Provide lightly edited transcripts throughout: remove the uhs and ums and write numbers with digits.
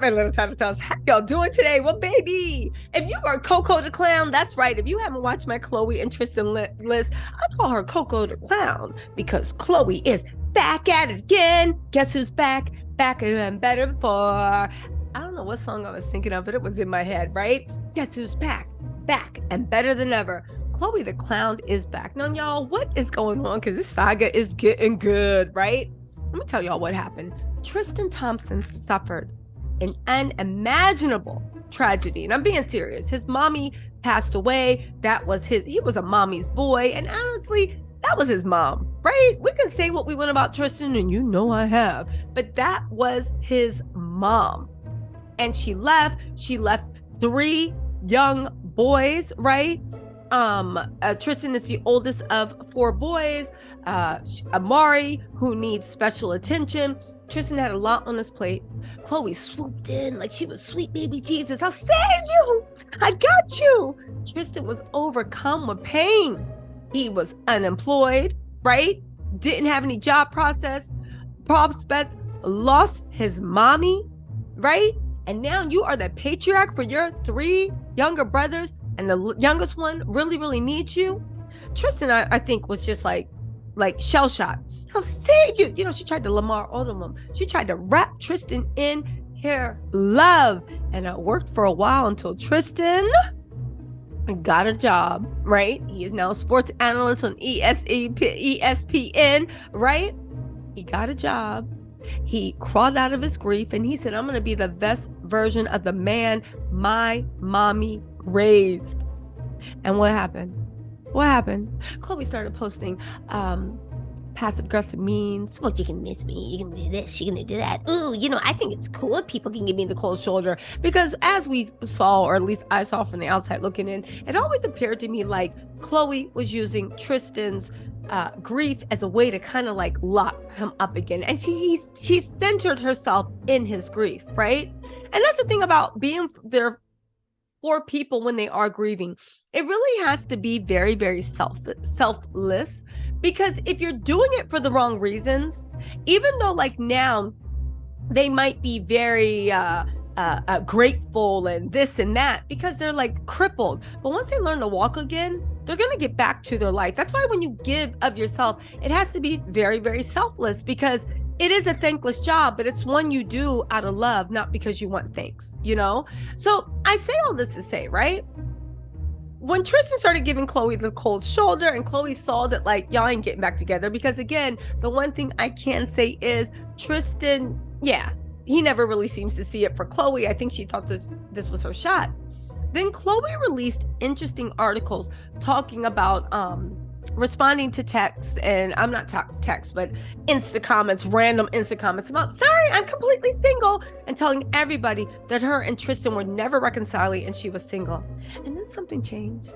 my little TisaTells? How y'all doing today? Well, baby, if you are Coco the Clown, that's right. If you haven't watched my Khloe and Tristan list, I call her Coco the Clown because Khloe is back at it again. Guess who's back? Back and better before. I don't know what song I was thinking of, but it was in my head, right? Guess who's back? Back and better than ever. Khloe the Clown is back. Now, y'all, what is going on? Because this saga is getting good, right? Let me tell y'all what happened. Tristan Thompson suffered an unimaginable tragedy. And I'm being serious. His mommy passed away. He was a mommy's boy. And honestly, that was his mom, right? We can say what we want about Tristan, and you know I have. But that was his mom. And she left. She left 3 young boys, right? Tristan is the oldest of 4 boys. Amari, who needs special attention. Tristan had a lot on his plate. Khloe swooped in like she was sweet baby Jesus. I'll save you. I got you. Tristan was overcome with pain. He was unemployed, right? Didn't have any job prospects, lost his mommy, right? And now you are the patriarch for your 3 younger brothers, and the youngest one really, really needs you. Tristan, I think, was just like shell shocked. I'll save you. You know, she tried to Lamar Odom him. She tried to wrap Tristan in her love. And it worked for a while until Tristan got a job, right? He is now a sports analyst on ESPN, right? He got a job. He crawled out of his grief and he said, I'm going to be the best version of the man my mommy raised. And what happened? What happened? Khloe started posting passive aggressive means. Well, you can miss me. You can do this. You can do that. Ooh, you know, I think it's cool if people can give me the cold shoulder. Because as we saw, or at least I saw from the outside looking in, it always appeared to me like Khloe was using Tristan's grief as a way to kind of like lock him up again. And she centered herself in his grief, right? And that's the thing about being there for people when they are grieving. It really has to be very, very selfless, because if you're doing it for the wrong reasons, even though like now they might be very grateful and this and that because they're like crippled, but once they learn to walk again, they're going to get back to their life. That's why when you give of yourself, it has to be very, very selfless, because it is a thankless job, but it's one you do out of love, not because you want thanks, you know? So I say all this to say, right? When Tristan started giving Khloe the cold shoulder and Khloe saw that like, y'all ain't getting back together, because again, the one thing I can say is Tristan, yeah, he never really seems to see it for Khloe. I think she thought this was her shot. Then Khloe released interesting articles talking about, responding to texts, and I'm not text, but Insta comments, random Insta comments about, sorry, I'm completely single, and telling everybody that her and Tristan were never reconciling and she was single. And then something changed.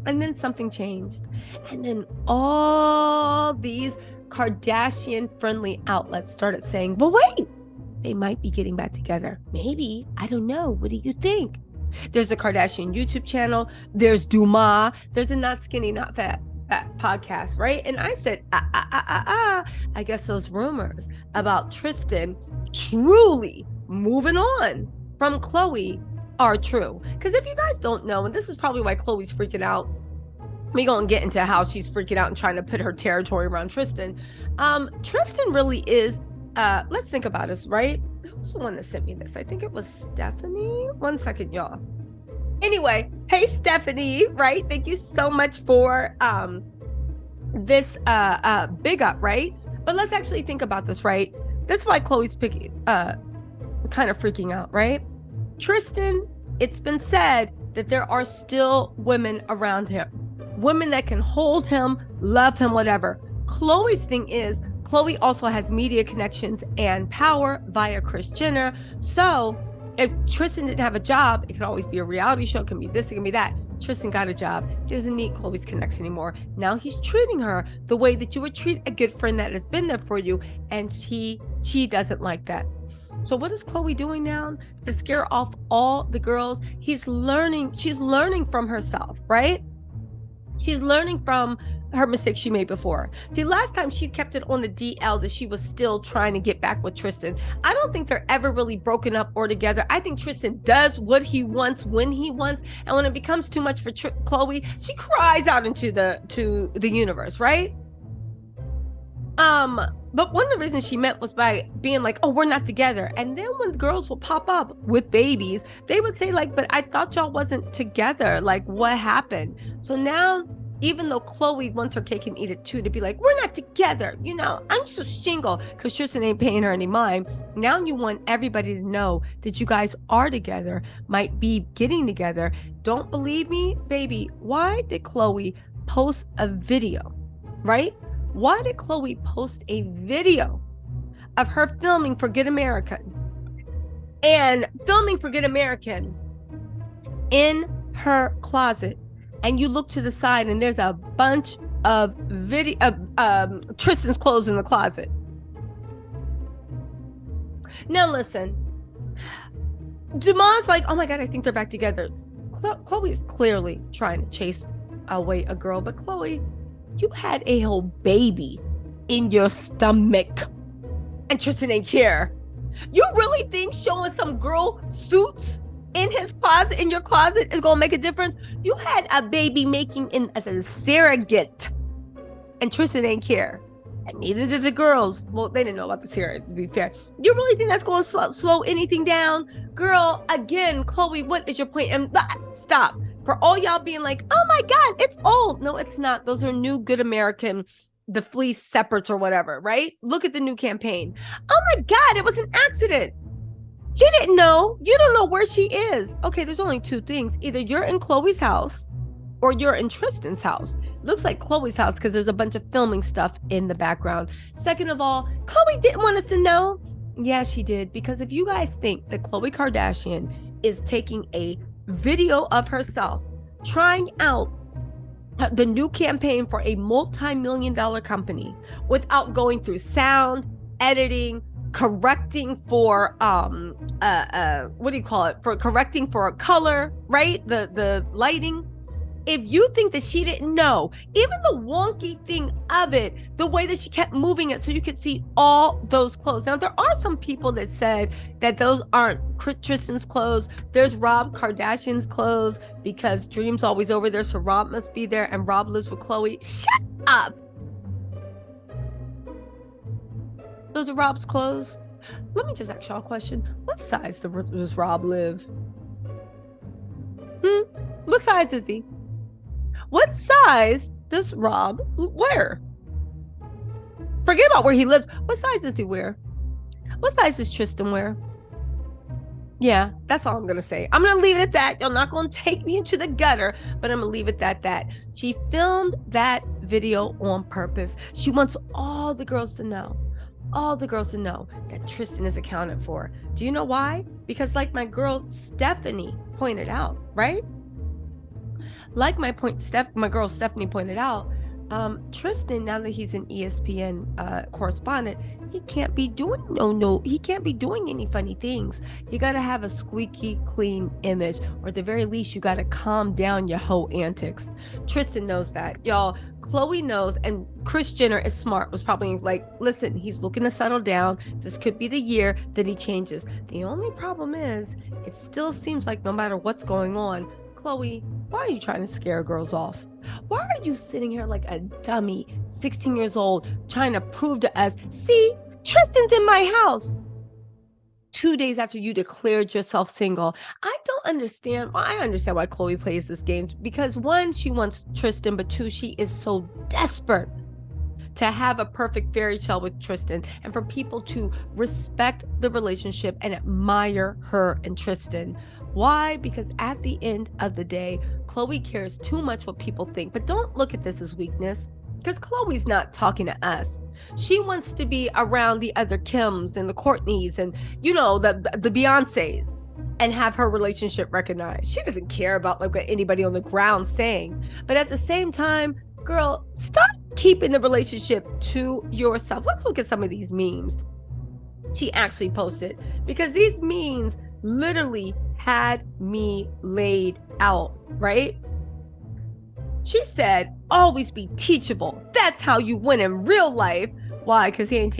And then something changed. And then all these Kardashian-friendly outlets started saying, well, wait, they might be getting back together. Maybe. I don't know. What do you think? There's a Kardashian YouTube channel. There's Dumas. There's a Not Skinny, Not Fat podcast, right? And I said, I guess those rumors about Tristan truly moving on from Khloe are true. Because if you guys don't know, and this is probably why Khloe's freaking out, we're gonna get into how she's freaking out and trying to put her territory around Tristan. Tristan really is, let's think about this, right? Who's the one that sent me this? I think it was Stephanie. One second, y'all. Anyway, hey Stephanie, right? Thank you so much for this big up, right? But let's actually think about this, right? That's why Khloe's kind of freaking out, right? Tristan, it's been said that there are still women around him, women that can hold him, love him, whatever. Khloe's thing is, Khloe also has media connections and power via Kris Jenner. So if Tristan didn't have a job, it could always be a reality show, it can be this, it can be that. Tristan got a job. He doesn't need Khloe's connection anymore. Now he's treating her the way that you would treat a good friend that has been there for you, and she doesn't like that. So what is Khloe doing now to scare off all the girls? She's learning from herself, right? She's learning from her mistake she made before. See, last time she kept it on the DL that she was still trying to get back with Tristan. I don't think they're ever really broken up or together. I think Tristan does what he wants when he wants, and when it becomes too much for Khloe, she cries out into the universe, right? But one of the reasons she meant was by being like, oh, we're not together. And then when girls will pop up with babies, they would say like, but I thought y'all wasn't together. Like, what happened? So now, even though Khloe wants her cake and eat it too, to be like, we're not together, you know, I'm so single, because Tristan ain't paying her any mind. Now you want everybody to know that you guys are together, might be getting together. Don't believe me, baby? Why did Khloe post a video, right? Why did Khloe post a video of her filming for Good American and filming for Good American in her closet? And you look to the side and there's a bunch of Tristan's clothes in the closet. Now listen, Dumas like, oh my God, I think they're back together. Khloe is clearly trying to chase away a girl, but Khloe, you had a whole baby in your stomach and Tristan ain't care. You really think showing some girl suits in his closet, in your closet, is gonna make a difference? You had a baby making in as a surrogate and Tristan ain't care. And neither did the girls. Well, they didn't know about the surrogate, to be fair. You really think that's gonna slow anything down? Girl, again, Khloe, what is your point? And stop. For all y'all being like, oh my God, it's old. No, it's not. Those are new Good American, the fleece separates or whatever, right? Look at the new campaign. Oh my God, it was an accident. She didn't know. You don't know where she is. Okay, there's only two things. Either you're in Khloe's house or you're in Tristan's house. Looks like Khloe's house because there's a bunch of filming stuff in the background. Second of all, Khloe didn't want us to know. Yeah, she did. Because if you guys think that Khloe Kardashian is taking a video of herself trying out the new campaign for a multi-million-dollar company without going through sound, editing, correcting for what do you call it? For correcting for a color, right? The lighting. If you think that she didn't know, even the wonky thing of it, the way that she kept moving it so you could see all those clothes. Now, there are some people that said that those aren't Tristan's clothes. There's Rob Kardashian's clothes because Dream's always over there, so Rob must be there, and Rob lives with Khloe. Shut up. Those are Rob's clothes. Let me just ask y'all a question. What size does Rob live? What size is he? What size does Rob wear? Forget about where he lives. What size does he wear? What size does Tristan wear? Yeah, that's all I'm going to say. I'm going to leave it at that. You're not going to take me into the gutter, but I'm going to leave it at that. She filmed that video on purpose. She wants all the girls to know that Tristan is accounted for. Do you know why? Because like my girl Stephanie pointed out, right? Like my girl Stephanie pointed out, Tristan, now that he's an ESPN correspondent, he can't be doing he can't be doing any funny things. You got to have a squeaky clean image, or at the very least, you got to calm down your whole antics. Tristan knows that, y'all. Khloe knows, and Kris Jenner is smart, was probably like, listen, he's looking to settle down. This could be the year that he changes. The only problem is, it still seems like no matter what's going on, Khloe, why are you trying to scare girls off? Why are you sitting here like a dummy, 16 years old, trying to prove to us, see, Tristan's in my house 2 days after you declared yourself single? I don't understand. Well, I understand why Khloe plays this game, because one, she wants Tristan, but two, she is so desperate to have a perfect fairy tale with Tristan and for people to respect the relationship and admire her and Tristan. Why? Because at the end of the day, Khloe cares too much what people think. But don't look at this as weakness, because Khloe's not talking to us. She wants to be around the other Kims and the Kourtneys and, you know, the Beyoncés, and have her relationship recognized. She doesn't care about like what anybody on the ground saying. But at the same time, girl, stop keeping the relationship to yourself. Let's look at some of these memes she actually posted, because these memes literally had me laid out, right? She said, always be teachable. That's how you win in real life. Why? Because he ain't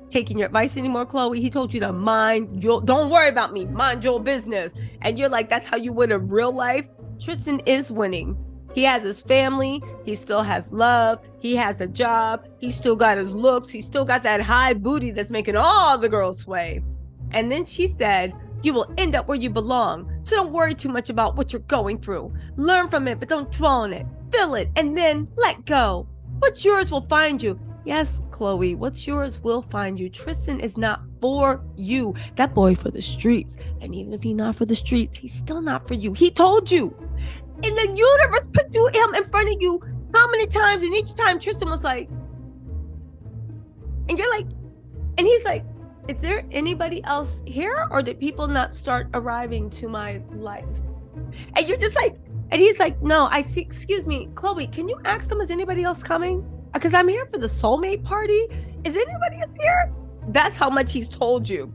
taking your advice anymore, Khloe. He told you to don't worry about me, mind your business. And you're like, that's how you win in real life. Tristan is winning. He has his family. He still has love. He has a job. He still got his looks. He still got that high booty that's making all the girls sway. And then she said, you will end up where you belong. So don't worry too much about what you're going through. Learn from it, but don't dwell on it. Feel it, and then let go. What's yours will find you. Yes, Khloe, what's yours will find you. Tristan is not for you. That boy for the streets. And even if he's not for the streets, he's still not for you. He told you. And the universe put him in front of you how many times? And each time Tristan was like, and you're like, and he's like, is there anybody else here? Or did people not start arriving to my life? And you're just like, and he's like, no, I see, excuse me, Khloe, can you ask them, is anybody else coming? Because I'm here for the soulmate party. Is anybody else here? That's how much he's told you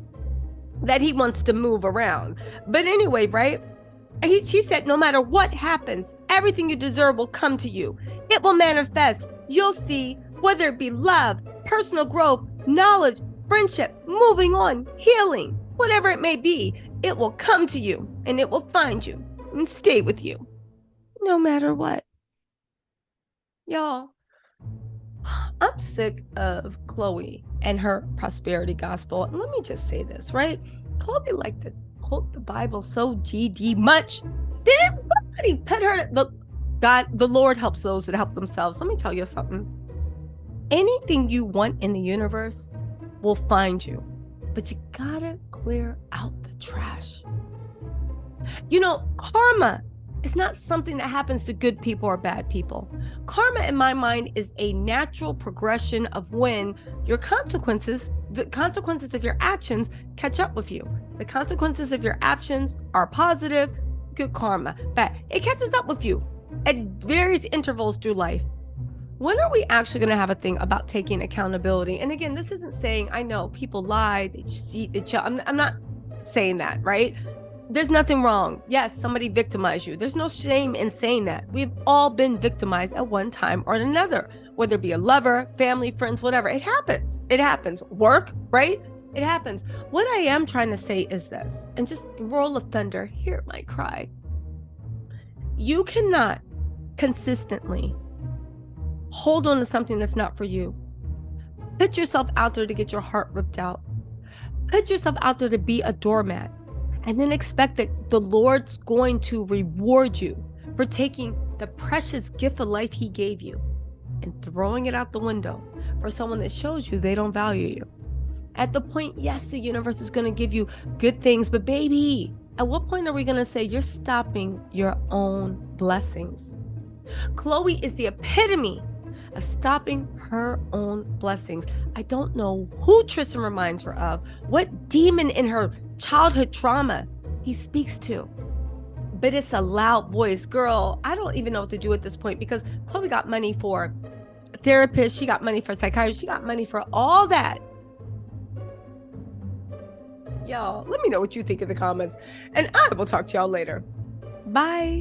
that he wants to move around. But anyway, right? She said, no matter what happens, everything you deserve will come to you. It will manifest. You'll see, whether it be love, personal growth, knowledge, friendship, moving on, healing, whatever it may be, it will come to you and it will find you and stay with you no matter what. Y'all, I'm sick of Khloe and her prosperity gospel. And let me just say this, right? Khloe liked to quote the Bible so GD much. Didn't somebody put her? The Lord helps those that help themselves. Let me tell you something. Anything you want in the universe will find you, but you gotta clear out the trash. You know, karma is not something that happens to good people or bad people. Karma, in my mind, is a natural progression of when your consequences, the consequences of your actions, catch up with you. The consequences of your actions are positive, good karma. But it catches up with you at various intervals through life. When are we actually going to have a thing about taking accountability? And again, this isn't saying, I know people lie, they cheat, they chill. I'm not saying that, right? There's nothing wrong. Yes, somebody victimized you. There's no shame in saying that. We've all been victimized at one time or another, whether it be a lover, family, friends, whatever. It happens. It happens. Work, right? It happens. What I am trying to say is this, and just roll of thunder, hear my cry. You cannot consistently hold on to something that's not for you. Put yourself out there to get your heart ripped out. Put yourself out there to be a doormat. And then expect that the Lord's going to reward you for taking the precious gift of life he gave you and throwing it out the window for someone that shows you they don't value you. At the point, yes, the universe is going to give you good things, but baby, at what point are we going to say you're stopping your own blessings? Khloe is the epitome of stopping her own blessings. I don't know who Tristan reminds her of, what demon in her childhood trauma he speaks to, but it's a loud voice. Girl, I don't even know what to do at this point, because Khloe got money for therapists, she got money for psychiatrists, she got money for all that. Y'all, let me know what you think in the comments, and I will talk to y'all later. Bye.